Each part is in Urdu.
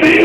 3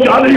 40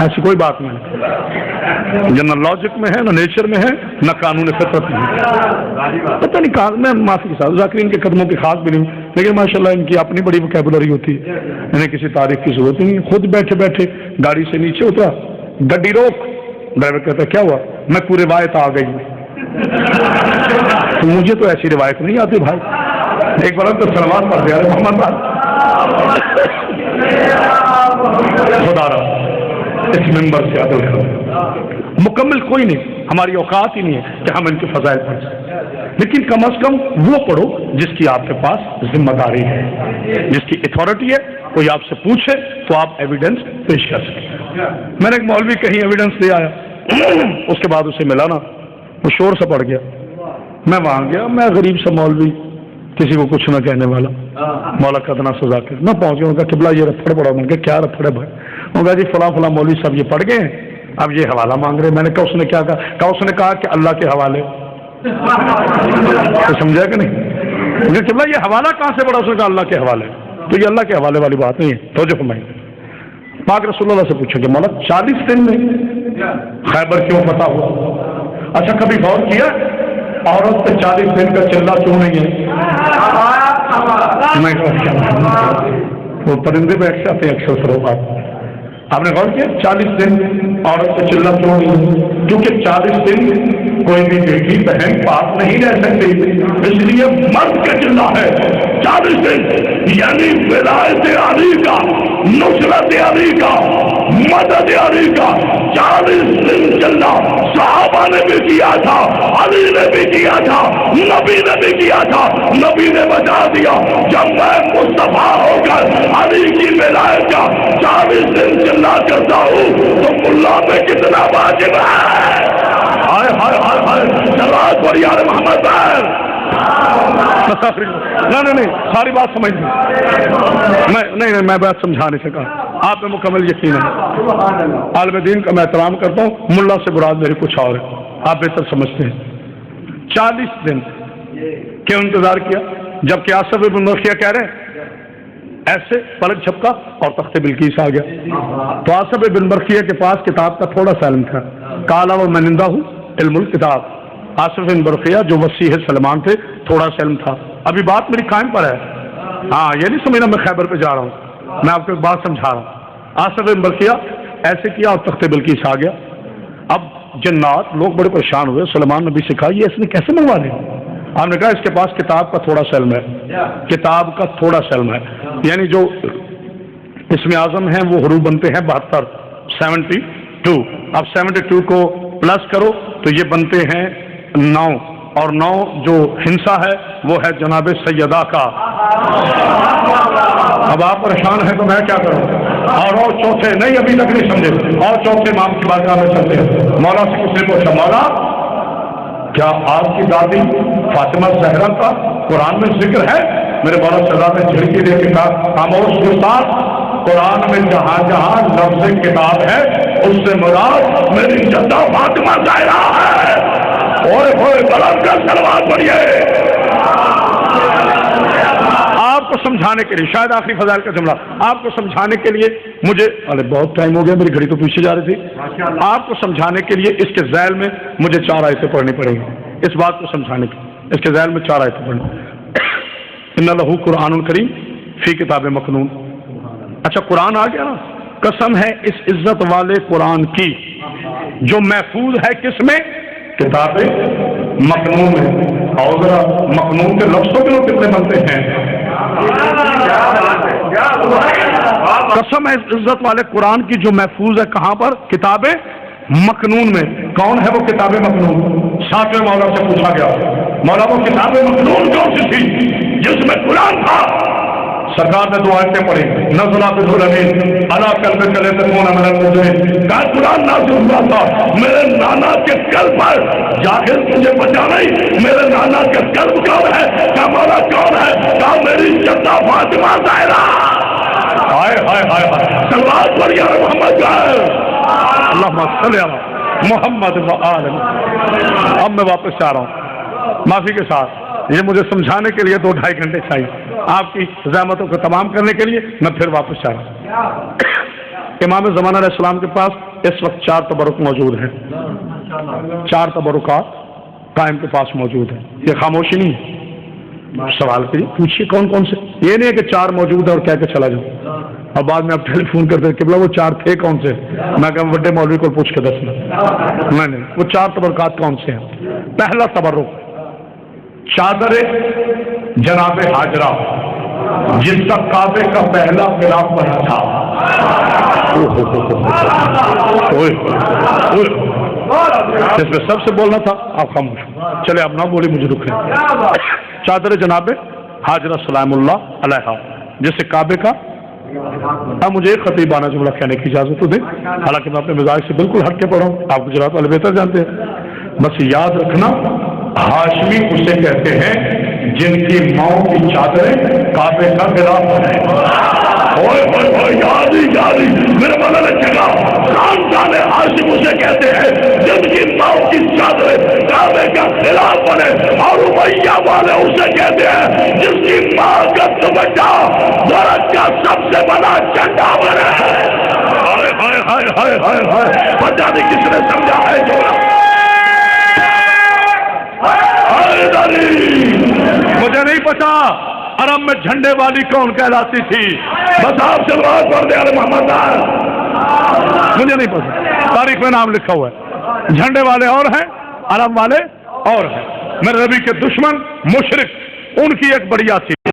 ایسی کوئی بات نہیں، یہ نہ لاجک میں ہے، نہ نیچر میں ہے، نہ قانون فطرت میں ہے۔ پتہ نہیں کہاں، میں معافی کے ساتھ ذاکرین کے قدموں کی خاص بھی نہیں ہوں، لیکن ماشاءاللہ ان کی اپنی بڑی وکیبلری ہوتی ہے، انہیں کسی تعریف کی ضرورت نہیں۔ خود بیٹھے بیٹھے گاڑی سے نیچے اترا، گڈی روک، ڈرائیور کہتا ہے کیا ہوا؟ میں پورے روایت آ گئی ہوں۔ تو مجھے تو ایسی روایت نہیں آتی بھائی، ایک بار تو سلمان پڑھ دیا محمد خدا رہا اس ممبر سے عدل کرو۔ مکمل کوئی نہیں، ہماری اوقات ہی نہیں ہے کہ ہم ان کے فضائل پڑھ سکیں، لیکن کم از کم وہ پڑھو جس کی آپ کے پاس ذمہ داری ہے، جس کی اتھارٹی ہے، کوئی آپ سے پوچھے تو آپ ایویڈنس پیش کر سکیں۔ میں نے ایک مولوی کہیں ایویڈنس دے آیا، اس کے بعد اسے ملا نا، وہ شور سے پڑ گیا، میں وہاں گیا، میں غریب سا مولوی، کسی کو کچھ نہ کہنے والا، مولا قدنا سزا کے میں پہنچ گیا، ان کا قبلہ یہ رفڑ پڑا، میں نے کہا کیا رفڑ ہے بھائی؟ انہوں نے کہا جی فلاں فلاں مولوی صاحب یہ پڑھ گئے ہیں، اب یہ حوالہ مانگ رہے ہیں۔ میں نے کہا اس نے کیا کہا؟ اس نے کہا کہ اللہ کے حوالے، تو سمجھا کہ نہیں؟ مجھے قبلہ یہ حوالہ کہاں سے پڑا؟ اس نے کہا اللہ کے حوالے، تو یہ اللہ کے حوالے والی بات نہیں ہے، توجہ فرمائیے۔ پاک رسول اللہ سے پوچھو کہ مولا 40 دن میں خیبر کیوں فتح ہوا؟ اچھا کبھی غور کیا عورت پہ 40 دن کا چلہ کیوں نہیں ہے؟ وہ پرندے بیٹھ جاتے ہیں اکثر سروات، آپ نے غور کیا 40 دن عورت پہ چلہ کیوں نہیں ہے؟ کیونکہ 40 دن کوئی بھی بیٹی بہن پاک نہیں رہ سکتی، اس لیے مرد کا چلہ ہے 40 دن، یعنی ولایت علی کا، نصرت علی کا، مدد علی کا 40 دن چلنا صحابہ نے بھی کیا تھا، علی نے بھی کیا تھا، نبی نے بھی کیا تھا، نبی نے بتا دیا جب میں مصطفیٰ ہو کر علی کی ولایت کا 40 دن چلنا کرتا ہوں تو اللہ پہ کتنا واجب ہے؟ ہائے ہائے ہائے ہائے، صلوات پر یار محمد پر۔ نہیں ساری بات سمجھ لی، نہیں میں بات سمجھا نہیں سکا، آپ میں مکمل یقین ہے۔ عالم دین کا میں احترام کرتا ہوں، ملا سے مراد میری کچھ اور ہے، آپ بہتر سمجھتے ہیں۔ 40 دن کیوں انتظار کیا؟ جبکہ آصف بن مرخیہ کہہ رہے ہیں ایسے پلک جھپکا اور تخت بلقیس آ گیا، تو آصف بن مرخیہ کے پاس کتاب کا تھوڑا سا علم تھا، کالا و منندہ ہوں علم الکتاب۔ آصف بن برقیہ جو وسیع سلمان تھے تھوڑا سا علم تھا۔ ابھی بات میری قائم پر ہے، ہاں یہ نہیں سمجھنا میں خیبر پہ جا رہا ہوں، میں آپ کو ایک بات سمجھا رہا ہوں۔ آصف بن برقیہ ایسے کیا اور تخت بلقیس آ گیا۔ اب جنات لوگ بڑے پریشان ہوئے، سلمان نبی سے کہا یہ اس نے کیسے منگوا لیا؟ آپ نے کہا اس کے پاس کتاب کا تھوڑا سا علم ہے، کتاب کا تھوڑا سا علم ہے، یعنی جو اسم اعظم ہیں وہ حروف بنتے ہیں 72 72، اب 72 کو پلس کرو تو یہ بنتے ہیں 9، اور 9 جو ہنسا ہے وہ ہے جناب سیدہ کا۔ اب آپ پریشان ہیں تو میں کیا کروں؟ اور چوتھے نہیں ابھی تک نہیں سمجھے، اور چوتھے امام کی بات میں چلتے ہیں۔ مولا سے کس نے پوچھا مولا کیا آپ کی دادی فاطمہ زہرا کا قرآن میں ذکر ہے؟ میرے مولا سزا نے جھڑکی دے کے کہا خاموش استاد، قرآن میں جہاں جہاں لفظ کتاب ہے اس سے مراد میری جدہ فاطمہ زہرا ہے۔ اوئے ہوئے بلند کر سلوات پڑھیے۔ آپ کو سمجھانے کے لیے شاید آخری فضائل کا جملہ، آپ کو سمجھانے کے لیے مجھے بہت ٹائم ہو گیا، میری گھڑی تو پیچھے جا رہی تھی، آپ کو سمجھانے کے لیے اس کے ذیل میں مجھے 4 آیتیں پڑھنی پڑیں گی، اس بات کو سمجھانے کے اس کے ذیل میں 4 آیتیں پڑھنی۔ ان لہو قرآن کریم فی کتاب مکنون۔ اچھا قرآن آ گیا نا، قسم ہے اس عزت والے قرآن کی جو محفوظ ہے کس میں؟ کتاب مکنون میں۔ اور ذرا مکنون کے لفظوں کے لوگ کتنے بنتے ہیں؟ قسم ہے اس عزت والے قرآن کی جو محفوظ ہے کہاں پر؟ کتاب مکنون میں۔ کون ہے وہ کتاب مکنون؟ 7ویں مولا سے پوچھا گیا مولا وہ کتاب مکنون کون سی تھی جس میں قرآن تھا؟ سرکار نے 2 آیتیں پڑھی، نزلہ بذل امین علی قلبک لتکون من المنذرین۔ کہا قرآن نازل ہوا تھا میرے نانا کے قلب پر، جاہل تجھے بچا نہیں، میرے نانا کے قلب کون ہے؟ کہا مولا کون ہے؟ کہا میری جدہ فاطمہ زہرا۔ ہائے ہائے ہائے ہائے، صلوات پر یا محمد اللہم صلی علی محمد و آل محمد۔ اب میں واپس آ رہا ہوں معافی کے ساتھ، یہ مجھے سمجھانے کے لیے 2-2.5 گھنٹے چاہیے، آپ کی زحمتوں کو تمام کرنے کے لیے میں پھر واپس آ رہا ہوں۔ امام زمان علیہ السلام کے پاس اس وقت 4 تبرک موجود ہیں، 4 تبرکات قائم کے پاس موجود ہیں. یہ خاموشی نہیں ہے، سوال کریے، پوچھیے کون کون سے. یہ نہیں ہے کہ 4 موجود ہے اور کہہ کے چلا جاؤ اور بعد میں آپ ٹیلی فون کرتے کہ بلا وہ 4 تھے کون سے. میں کہا بڑے مولوی کو پوچھ کے دسنا. نہیں، وہ 4 تبرکات کون سے ہیں. پہلا تبرک چادر جناب حاجرہ جس کا کعبے کا پہلا غلاف بنا تھا. جس میں سب سے بولنا تھا آپ خاموش. چلے اب نہ بولی، مجھے رکھیں. چادر جناب حاجرہ سلام اللہ علیہا جیسے کعبے کا. اب مجھے ایک خطیبانہ جملہ کہنے کی اجازت تو دیں، حالانکہ میں اپنے مزاج سے بالکل ہٹ کے پڑھا ہوں، آپ گجرات والے بہتر جانتے ہیں. بس یاد رکھنا، ہاشمی اسے کہتے ہیں جن کی ماؤں کی چادریں کعبے کا غلاف بنے. یادی میرے مانا رکھے گا. خاندان ہاشم اسے کہتے ہیں جن کی ماؤں کی چادریں کعبے کا غلاف بنے. اور امیہ والے اسے کہتے ہیں جس کی ماں کا دوپٹہ درخت کا سب سے بڑا جھنڈا بنے. پتہ نہیں کس نے سمجھا ہے جو مجھے نہیں پتا عرب میں جھنڈے والی کون کہلاتی تھی. بس آپ سے بات کر دے محمد. مجھے نہیں پتا، تاریخ میں نام لکھا ہوا ہے. جھنڈے والے اور ہیں، عرب والے اور ہیں. میرے نبی کے دشمن مشرک ان کی ایک بڑھیا تھی.